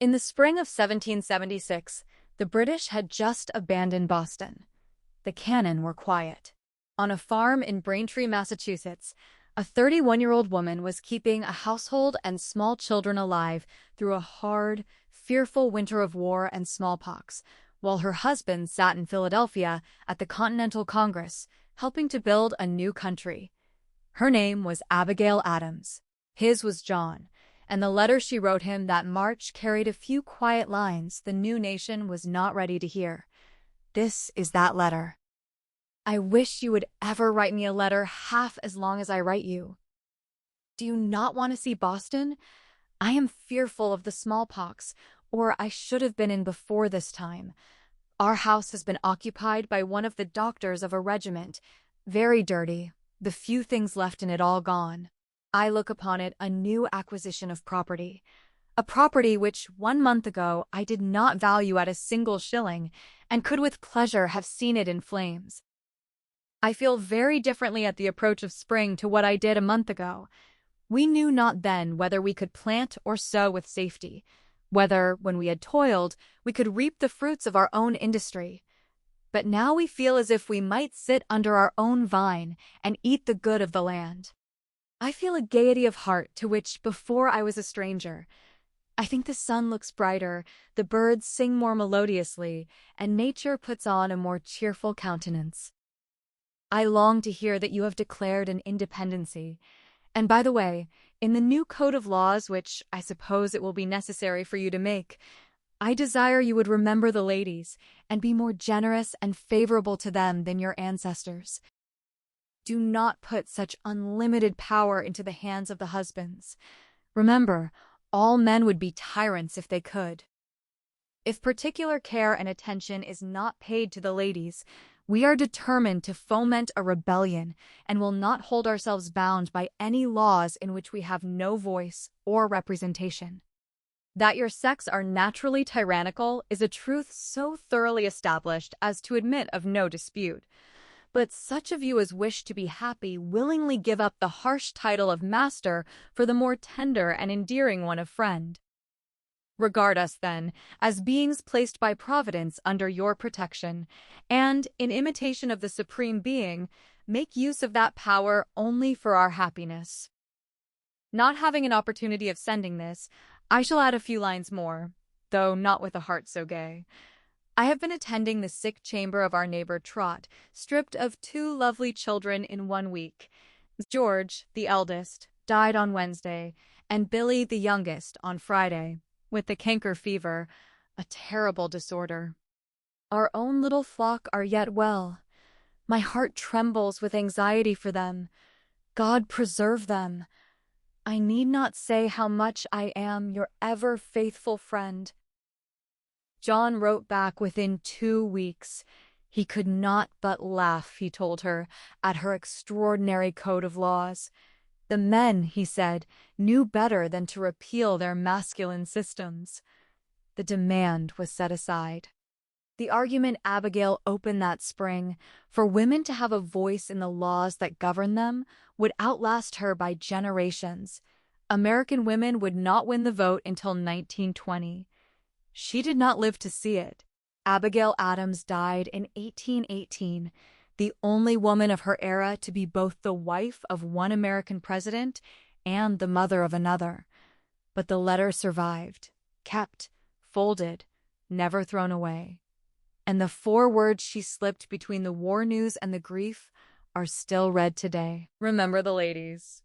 In the spring of 1776, the British had just abandoned Boston. The cannon were quiet. On a farm in Braintree, Massachusetts, a 31-year-old woman was keeping a household and small children alive through a hard, fearful winter of war and smallpox, while her husband sat in Philadelphia at the Continental Congress, helping to build a new country. Her name was Abigail Adams. His was John, and the letter she wrote him that March carried a few quiet lines the new nation was not ready to hear. This is that letter. I wish you would ever write me a letter half as long as I write you. Do you not want to see Boston? I am fearful of the smallpox, or I should have been in before this time. Our house has been occupied by one of the doctors of a regiment, very dirty, the few things left in it all gone. I look upon it a new acquisition of property, a property which 1 month ago I did not value at a single shilling, and could with pleasure have seen it in flames. I feel very differently at the approach of spring to what I did a month ago. We knew not then whether we could plant or sow with safety, whether, when we had toiled, we could reap the fruits of our own industry. But now we feel as if we might sit under our own vine and eat the good of the land. I feel a gaiety of heart to which before I was a stranger. I think the sun looks brighter, the birds sing more melodiously, and nature puts on a more cheerful countenance. I long to hear that you have declared an independency. And by the way, in the new code of laws, which I suppose it will be necessary for you to make, I desire you would remember the ladies and be more generous and favorable to them than your ancestors. Do not put such unlimited power into the hands of the husbands. Remember, all men would be tyrants if they could. If particular care and attention is not paid to the ladies, we are determined to foment a rebellion and will not hold ourselves bound by any laws in which we have no voice or representation. That your sex are naturally tyrannical is a truth so thoroughly established as to admit of no dispute. But such of you as wish to be happy willingly give up the harsh title of master for the more tender and endearing one of friend. Regard us, then, as beings placed by Providence under your protection, and, in imitation of the Supreme Being, make use of that power only for our happiness. Not having an opportunity of sending this, I shall add a few lines more, though not with a heart so gay. I have been attending the sick chamber of our neighbor Trot, stripped of 2 lovely children in 1 week. George, the eldest, died on Wednesday, and Billy, the youngest, on Friday, with the canker fever, a terrible disorder. Our own little flock are yet well. My heart trembles with anxiety for them. God preserve them. I need not say how much I am your ever faithful friend. John wrote back within 2 weeks. He could not but laugh, he told her, at her extraordinary code of laws. The men, he said, knew better than to repeal their masculine systems. The demand was set aside. The argument Abigail opened that spring, for women to have a voice in the laws that govern them, would outlast her by generations. American women would not win the vote until 1920. She did not live to see it. Abigail Adams died in 1818, the only woman of her era to be both the wife of one American president and the mother of another. But the letter survived, kept, folded, never thrown away. And the 4 words she slipped between the war news and the grief are still read today. Remember the ladies.